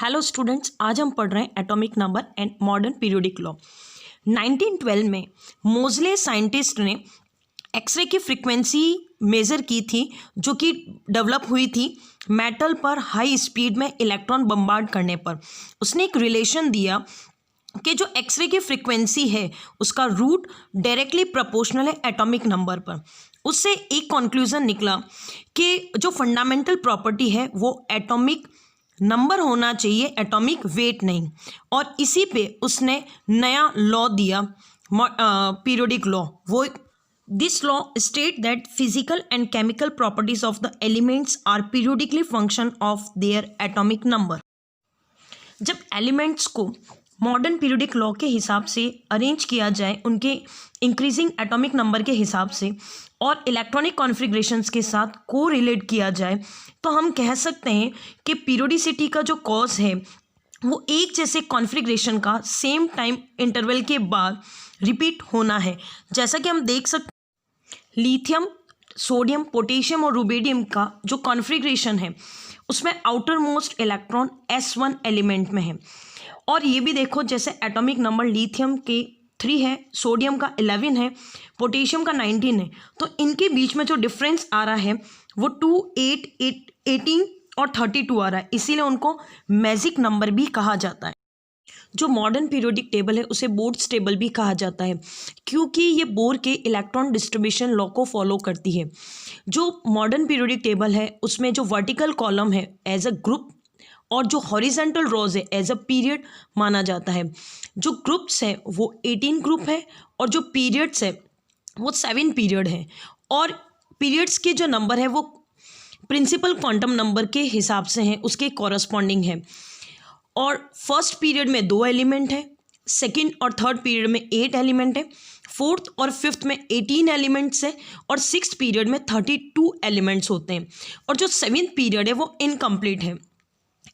Hello students, आज हम पढ़ रहे हैं atomic number and modern periodic law. 1912 में मोज़ले साइंटिस्ट ने एक्सरे की फ्रीक्वेंसी मेज़र की थी, जो कि डेवलप हुई थी मेटल पर हाई स्पीड में इलेक्ट्रॉन बम्बार्ड करने पर। उसने एक रिलेशन दिया कि जो एक्सरे की फ्रीक्वेंसी है उसका रूट डायरेक्टली प्रोपोर्शनल है एटॉमिक नंबर पर। उससे एक कंक्लूजन निकला कि जो फंडामेंटल प्रॉपर्टी है वो एटॉमिक नंबर होना चाहिए, एटॉमिक वेट नहीं। और इसी पे उसने नया लॉ दिया, पीरियोडिक लॉ। वो this law state that physical and chemical properties of the elements are periodically function of their atomic number. जब एलिमेंट्स को मॉडर्न पीरियोडिक लॉ के हिसाब से अरेंज किया जाए, उनके इंक्रीजिंग एटॉमिक नंबर के हिसाब से और इलेक्ट्रॉनिक कॉन्फ़िगरेशंस के साथ को रिलेट किया जाए, तो हम कह सकते हैं कि पीरियोडिसिटी का जो कॉज है वो एक जैसे कॉन्फ़िगरेशन का सेम टाइम इंटरवल के बाद रिपीट होना है। जैसा कि हम देख सकते हैं, लिथियम, सोडियम, पोटेशियम और रुबिडियम का जो कॉन्फ़िगरेशन है उसमें outer most electron S1 element में है। और ये भी देखो, जैसे एटॉमिक नंबर लिथियम के 3 है, सोडियम का 11 है, पोटेशियम का 19 है, तो इनके बीच में जो डिफरेंस आ रहा है वो 2, 8, 18 और 32 आ रहा है। इसीलिए उनको मैजिक नंबर भी कहा जाता है। जो मॉडर्न पीरियोडिक टेबल है उसे बोर्ड्स टेबल भी कहा जाता है, क्योंकि ये बोर के इलेक्ट्रॉन डिस्ट्रीब्यूशन लॉ को फॉलो करती है। जो मॉडर्न पीरियोडिक टेबल है उसमें जो वर्टिकल कॉलम है एज अ ग्रुप और जो हॉरिजेंटल रोज है एज अ पीरियड माना जाता है। जो ग्रुप्स है वो 18 ग्रुप है और जो पीरियड्स है वो 7 पीरियड है। और पीरियड्स के जो नंबर है वो प्रिंसिपल क्वांटम नंबर के हिसाब से हैं, उसके कॉरस्पॉन्डिंग है। और फर्स्ट पीरियड में 2 एलिमेंट है, सेकेंड और थर्ड पीरियड में 8 एलिमेंट है, फोर्थ और फिफ्थ में 18 एलिमेंट्स है और सिक्स्थ पीरियड में 32 एलिमेंट्स होते हैं। और जो 7th पीरियड है वो इनकम्प्लीट है।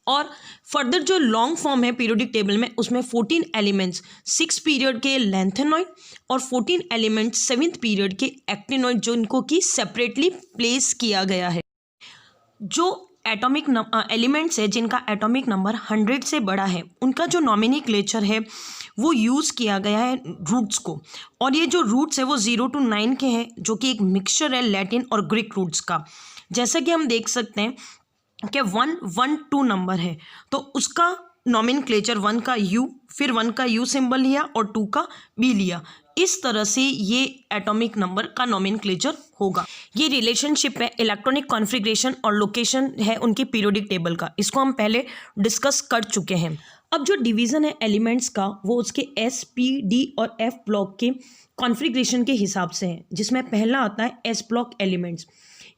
और फर्दर जो लॉन्ग फॉर्म है पीरियोडिक टेबल में उसमें 14 एलिमेंट्स 6 पीरियड के लेंथेनॉइड और 14 एलिमेंट्स 7th पीरियड के एक्टिनॉइड, जो इनको की सेपरेटली प्लेस किया गया है। जो एटॉमिक एलिमेंट्स है जिनका एटॉमिक नंबर 100 से बड़ा है, उनका जो नॉमिनक्लेचर है वो यूज़ किया गया है रूट्स को। और ये जो रूट्स है वो 0 to 9 के हैं, जो कि एक मिक्सचर है लैटिन और ग्रीक रूट्स का। जैसा कि हम देख सकते हैं कि 1, 1, 2 नंबर है, तो उसका नॉमिनक्लेचर 1 का U, फिर 1 का U सिंबल लिया और 2 का B लिया। इस तरह से ये एटॉमिक नंबर का नॉमिनक्लेचर होगा। ये रिलेशनशिप है इलेक्ट्रॉनिक कॉन्फ़िगरेशन और लोकेशन है उनकी पीरियोडिक टेबल का। इसको हम पहले डिस्कस कर चुके हैं। अब जो डिवीज़न है एलिमेंट्स का वो उसके S, P, D और F ब्लॉक के कॉन्फ़िगरेशन के हिसाब से है, जिसमें पहला आता है S ब्लॉक एलिमेंट्स।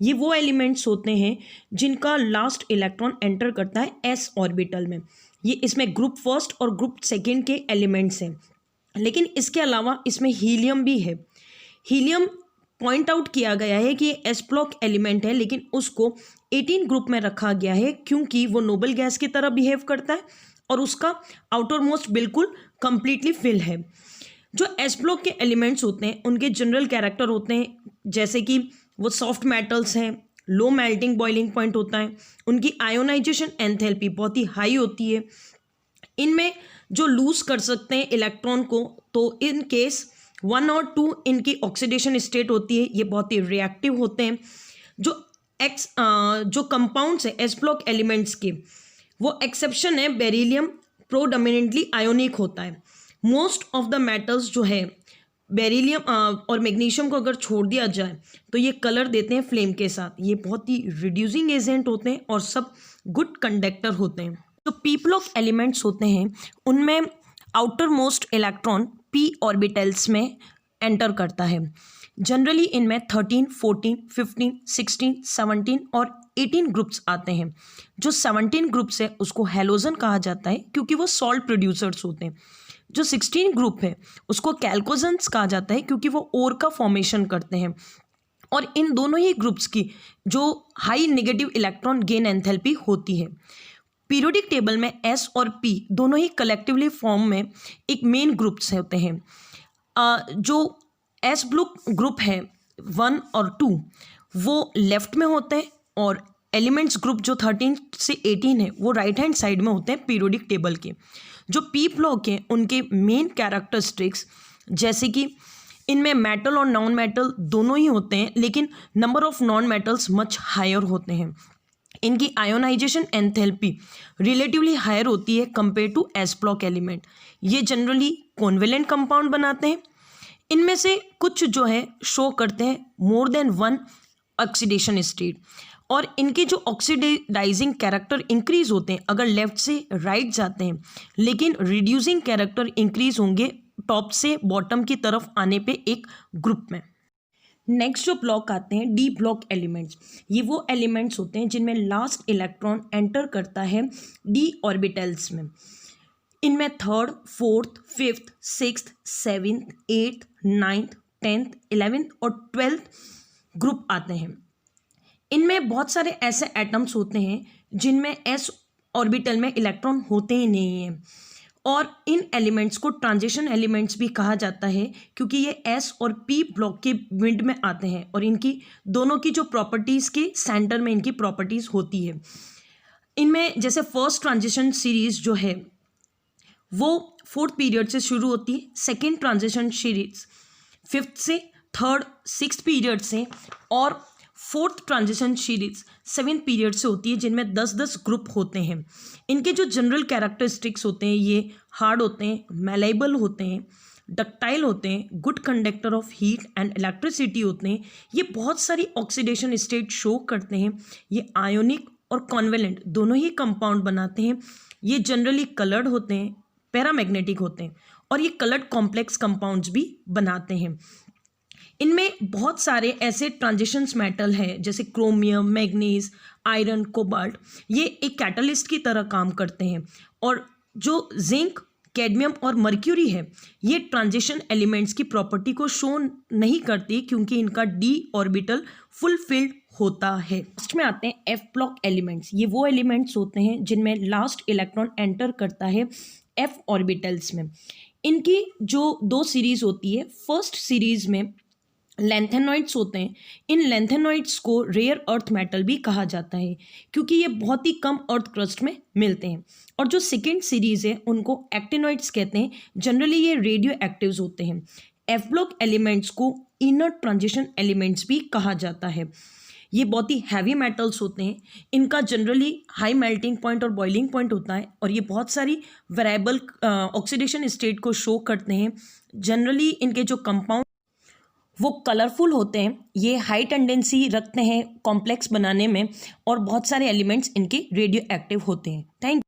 ये वो एलिमेंट्स होते हैं जिनका लास्ट इलेक्ट्रॉन एंटर करता है S ऑर्बिटल में। ये इसमें ग्रुप फर्स्ट और ग्रुप सेकेंड के एलिमेंट्स हैं, लेकिन इसके अलावा इसमें हीलियम भी है। हीलियम पॉइंट आउट किया गया है कि ये S ब्लॉक एलिमेंट है, लेकिन उसको 18 ग्रुप में रखा गया है क्योंकि वो नोबल गैस की तरह बिहेव करता है और उसका आउटर मोस्ट बिल्कुल कंप्लीटली फिल है। जो S ब्लॉक के एलिमेंट्स होते हैं उनके जनरल कैरेक्टर होते हैं, जैसे कि वो सॉफ्ट मेटल्स हैं, लो मेल्टिंग बॉइलिंग पॉइंट होता है, उनकी आयोनाइजेशन एंथैल्पी बहुत ही हाई होती है, इनमें जो लूज कर सकते हैं इलेक्ट्रॉन को, तो इन केस 1 और 2 इनकी ऑक्सीडेशन स्टेट होती है, ये बहुत ही रिएक्टिव होते हैं। जो कंपाउंड्स है S ब्लॉक एलिमेंट्स के, वो एक्सेप्शन है बेरिलियम, प्रोडोमिनेंटली आयोनिक होता है। मोस्ट ऑफ द मेटल्स जो है बेरिलियम और मैग्नीशियम को अगर छोड़ दिया जाए तो ये कलर देते हैं फ्लेम के साथ। ये बहुत ही रिड्यूसिंग एजेंट होते हैं और सब गुड कंडक्टर होते हैं। तो पी ब्लॉक एलिमेंट्स होते हैं उनमें outer most electron p orbitals में एंटर करता है। जनरली इनमें 13, 14, 15, 16, 17 और 18 ग्रुप्स आते हैं। जो 17 ग्रुप्स है उसको हैलोजन कहा जाता है क्योंकि वो सॉल्ट प्रोड्यूसर्स होते हैं। जो 16 ग्रुप है उसको कैल्कोजेंस कहा जाता है क्योंकि वो ओर का फॉर्मेशन करते हैं। और इन दोनों ही ग्रुप्स की जो high negative electron gain enthalpy होती है। पीरियोडिक टेबल में S और P दोनों ही कलेक्टिवली फॉर्म में एक मेन ग्रुप्स होते हैं। जो S ब्लॉक ग्रुप है 1 और 2 वो लेफ्ट में होते हैं और एलिमेंट्स ग्रुप जो 13 से 18 है वो राइट हैंड साइड में होते हैं पीरियोडिक टेबल के। जो पी ब्लॉक है उनके मेन कैरेक्टरिस्टिक्स जैसे कि इनमें मेटल और नॉन मेटल दोनों ही होते हैं, लेकिन number of non metals much higher होते हैं। इनकी आयोनाइजेशन एंथैल्पी रिलेटिवली हायर होती है compare to S block element. ये जनरली कोनवेलेंट कंपाउंड बनाते हैं। इनमें से कुछ जो है शो करते हैं more than one oxidation state, और इनके जो ऑक्सीडाइजिंग कैरेक्टर इंक्रीज होते हैं अगर लेफ्ट से राइट जाते हैं, लेकिन रिड्यूसिंग कैरेक्टर इंक्रीज होंगे टॉप से बॉटम की तरफ आने पे एक ग्रुप में। नेक्स्ट जो ब्लॉक आते हैं डी ब्लॉक एलिमेंट्स। ये वो एलिमेंट्स होते हैं जिनमें लास्ट इलेक्ट्रॉन एंटर करता है डी ऑर्बिटल्स में। इनमें 3rd, 4th, 5th, 6th, 7th, 8th, 9th, 10th, 11th और 12th ग्रुप आते हैं। इनमें बहुत सारे ऐसे एटम्स होते हैं जिनमें एस ऑर्बिटल में इलेक्ट्रॉन होते ही नहीं हैं, और इन एलिमेंट्स को ट्रांजिशन एलिमेंट्स भी कहा जाता है क्योंकि ये एस और पी ब्लॉक के मिड में आते हैं, और इनकी दोनों की जो प्रॉपर्टीज़ के सेंटर में इनकी प्रॉपर्टीज़ होती है। इनमें जैसे फर्स्ट ट्रांजिशन सीरीज जो है वो 4th पीरियड से शुरू होती है, सेकेंड ट्रांजिशन सीरीज 5th से, 3rd 6th पीरियड से, और 4th transition series 7th period से होती है, जिनमें 10-10 ग्रुप होते हैं। इनके जो जनरल कैरेक्टरिस्टिक्स होते हैं ये हार्ड होते हैं, मेलेबल होते हैं, डक्टाइल होते हैं, good conductor of heat and electricity होते हैं। ये बहुत सारी ऑक्सीडेशन स्टेट शो करते हैं। ये आयोनिक और कॉन्वेलेंट दोनों ही कंपाउंड बनाते हैं। ये जनरली कलर्ड होते हैं, पैरामैग्नेटिक होते हैं, और ये कलर्ड कॉम्प्लेक्स कंपाउंड्स भी बनाते हैं। इनमें बहुत सारे ऐसे ट्रांजिशंस मेटल हैं जैसे क्रोमियम, मैग्नीज, आयरन, कोबाल्ट। ये एक कैटलिस्ट की तरह काम करते हैं, और जो जिंक, कैडमियम और मर्क्यूरी है ये ट्रांजिशन एलिमेंट्स की प्रॉपर्टी को शो नहीं करती क्योंकि इनका डी ऑर्बिटल फुलफिल्ड होता है। लास्ट में आते हैं एफ ब्लॉक एलिमेंट्स। ये वो एलिमेंट्स होते हैं जिनमें लास्ट इलेक्ट्रॉन एंटर करता है एफ ऑर्बिटल्स में। इनकी जो 2 सीरीज होती है, फर्स्ट सीरीज में लैंथेनॉइड्स होते हैं। इन लैंथेनॉइड्स को रेयर अर्थ मेटल भी कहा जाता है क्योंकि ये बहुत ही कम अर्थ क्रस्ट में मिलते हैं। और जो सेकेंड सीरीज है उनको एक्टिनॉइड्स कहते हैं। जनरली ये रेडियो एक्टिव्स होते हैं। एफ ब्लॉक एलिमेंट्स को इनर्ट ट्रांजिशन एलिमेंट्स भी कहा जाता है। ये बहुत ही हैवी मेटल्स होते हैं। इनका जनरली हाई मेल्टिंग पॉइंट और बॉइलिंग पॉइंट होता है, और ये बहुत सारी वेरिएबल ऑक्सीडेशन स्टेट को शो करते हैं। जनरली इनके जो कंपाउंड वो कलरफुल होते हैं। ये हाई टेंडेंसी रखते हैं कॉम्प्लेक्स बनाने में, और बहुत सारे एलिमेंट्स इनके रेडियो एक्टिव होते हैं। Thank you.